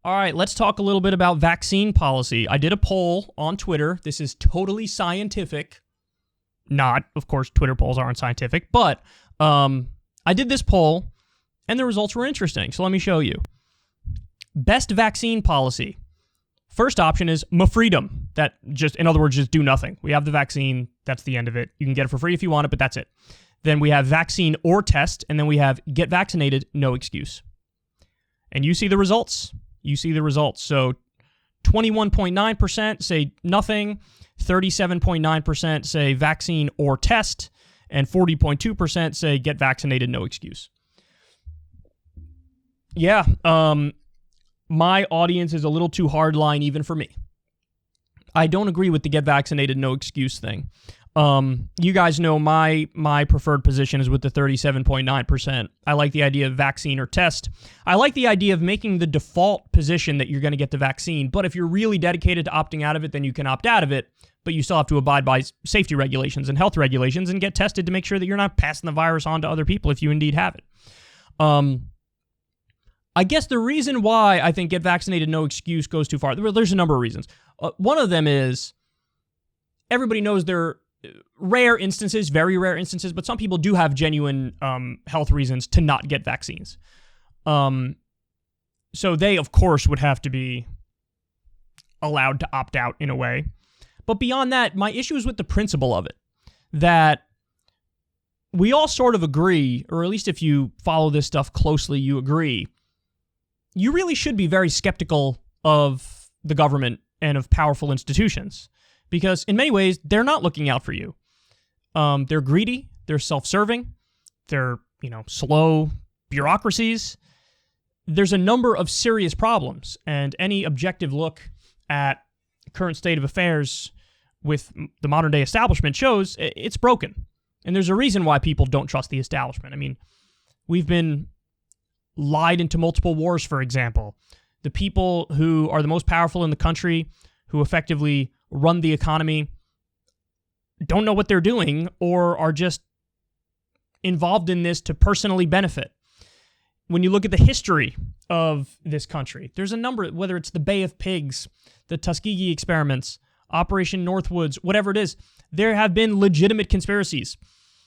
All right, let's talk a little bit about vaccine policy. I did a poll on Twitter. This is totally scientific. Not, of course, Twitter polls aren't scientific, but I did this poll, and the results were interesting. So let me show you. Best vaccine policy. First option is freedom. That just, in other words, just do nothing. We have the vaccine. That's the end of it. You can get it for free if you want it, but that's it. Then we have vaccine or test, and then we have get vaccinated, no excuse. And you see the results. You see the results. So 21.9% say nothing, 37.9% say vaccine or test, and 40.2% say get vaccinated, no excuse. Yeah, my audience is a little too hardline even for me. I don't agree with the get vaccinated, no excuse thing. You guys know my preferred position is with the 37.9%. I like the idea of vaccine or test. I like the idea of making the default position that you're going to get the vaccine, but if you're really dedicated to opting out of it, then you can opt out of it, but you still have to abide by safety regulations and health regulations and get tested to make sure that you're not passing the virus on to other people if you indeed have it. I guess the reason why I think get vaccinated, no excuse goes too far, there's a number of reasons. One of them is everybody knows there are rare instances, very rare instances, but some people do have genuine health reasons to not get vaccines. So they, of course, would have to be allowed to opt out in a way. But beyond that, my issue is with the principle of it, that we all sort of agree, or at least if you follow this stuff closely, you agree. You really should be very skeptical of the government and of powerful institutions because in many ways, they're not looking out for you. They're greedy. They're self-serving. They're, slow bureaucracies. There's a number of serious problems, and any objective look at the current state of affairs with the modern-day establishment shows it's broken. And there's a reason why people don't trust the establishment. I mean, we've been lied into multiple wars, for example. The people who are the most powerful in the country, who effectively run the economy, don't know what they're doing or are just involved in this to personally benefit. When you look at the history of this country, there's a number, whether it's the Bay of Pigs, the Tuskegee experiments, Operation Northwoods, whatever it is, there have been legitimate conspiracies.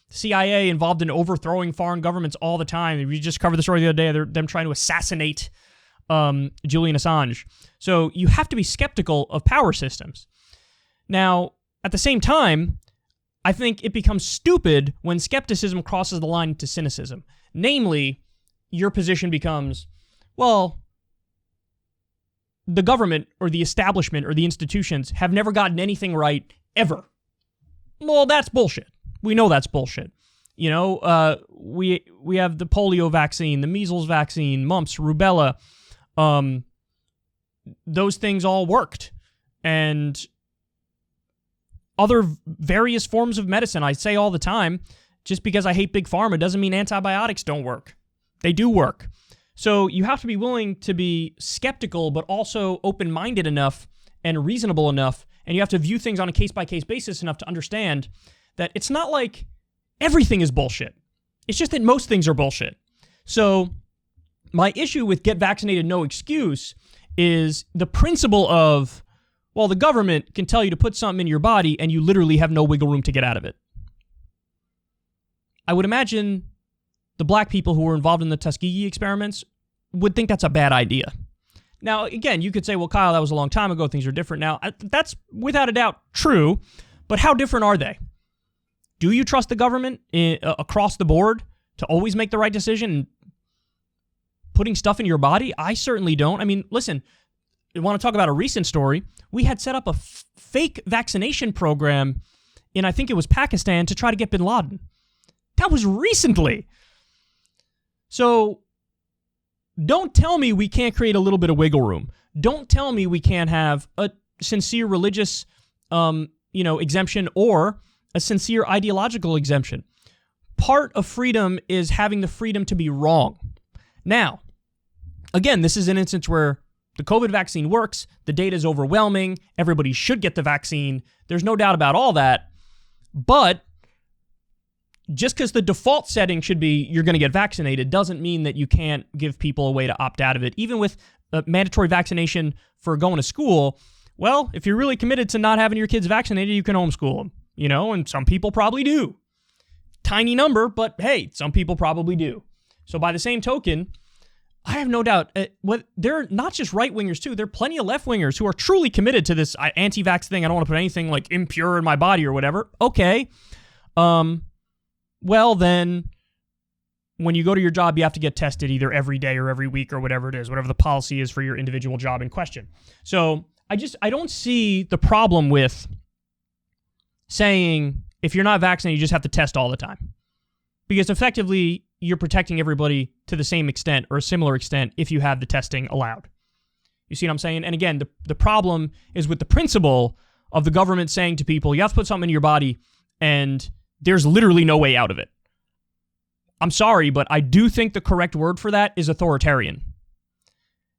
CIA involved in overthrowing foreign governments all the time. We just covered the story the other day. They're them trying to assassinate Julian Assange. So you have to be skeptical of power systems. Now, at the same time, I think it becomes stupid when skepticism crosses the line into cynicism. Namely, your position becomes, well, the government or the establishment or the institutions have never gotten anything right ever. Well, that's bullshit. We know that's bullshit. We have the polio vaccine, the measles vaccine, mumps, rubella. Those things all worked. And other various forms of medicine, I say all the time, just because I hate big pharma doesn't mean antibiotics don't work. They do work. So you have to be willing to be skeptical, but also open-minded enough and reasonable enough. And you have to view things on a case-by-case basis enough to understand that it's not like everything is bullshit. It's just that most things are bullshit. So my issue with get vaccinated, no excuse is the principle of, well, the government can tell you to put something in your body and you literally have no wiggle room to get out of it. I would imagine the black people who were involved in the Tuskegee experiments would think that's a bad idea. Now, again, you could say, well, Kyle, that was a long time ago. Things are different now. That's without a doubt true, but how different are they? Do you trust the government across the board to always make the right decision putting stuff in your body? I certainly don't. I mean, listen, I want to talk about a recent story. We had set up a fake vaccination program in, I think it was Pakistan, to try to get bin Laden. That was recently. So don't tell me we can't create a little bit of wiggle room. Don't tell me we can't have a sincere religious, exemption or a sincere ideological exemption. Part of freedom is having the freedom to be wrong. Now, again, this is an instance where the COVID vaccine works, the data is overwhelming, everybody should get the vaccine. There's no doubt about all that. But just because the default setting should be you're going to get vaccinated doesn't mean that you can't give people a way to opt out of it, even with mandatory vaccination for going to school. Well, if you're really committed to not having your kids vaccinated, you can homeschool them, and some people probably do. Tiny number, but hey, some people probably do. So by the same token, I have no doubt, they're not just right-wingers too, there are plenty of left-wingers who are truly committed to this anti-vax thing. I don't want to put anything like impure in my body or whatever. Okay. Well then, when you go to your job, you have to get tested either every day or every week or whatever it is, whatever the policy is for your individual job in question. So I don't see the problem with saying if you're not vaccinated, you just have to test all the time. Because effectively, you're protecting everybody to the same extent or a similar extent if you have the testing allowed. You see what I'm saying? And again, the problem is with the principle of the government saying to people, you have to put something in your body and there's literally no way out of it. I'm sorry, but I do think the correct word for that is authoritarian.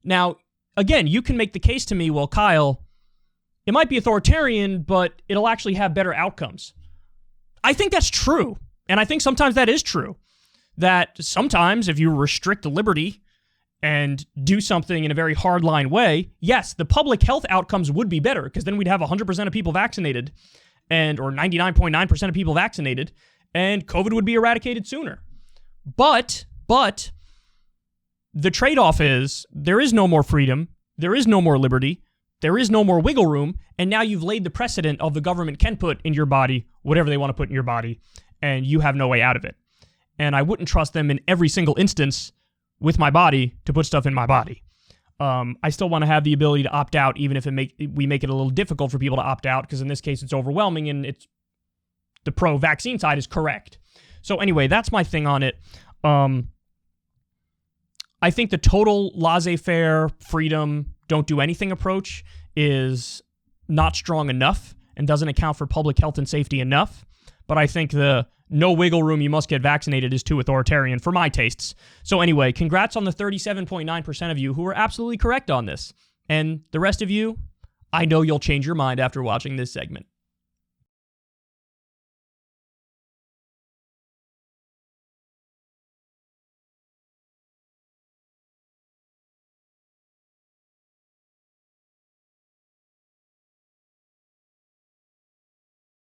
Now, again, you can make the case to me, well, Kyle, it might be authoritarian, but it'll actually have better outcomes. I think that's true. And I think sometimes that is true. That sometimes if you restrict liberty and do something in a very hardline way, yes, the public health outcomes would be better because then we'd have 100% of people vaccinated or 99.9% of people vaccinated and COVID would be eradicated sooner. But the trade-off is there is no more freedom, there is no more liberty, there is no more wiggle room, and now you've laid the precedent of the government can put in your body whatever they want to put in your body, and you have no way out of it. And I wouldn't trust them in every single instance with my body to put stuff in my body. I still want to have the ability to opt out, even if we make it a little difficult for people to opt out, because in this case it's overwhelming and it's the pro-vaccine side is correct. So anyway, that's my thing on it. I think the total laissez-faire, freedom, don't do anything approach is not strong enough and doesn't account for public health and safety enough. But I think the no wiggle room, you must get vaccinated is too authoritarian for my tastes. So anyway, congrats on the 37.9% of you who were absolutely correct on this. And the rest of you, I know you'll change your mind after watching this segment.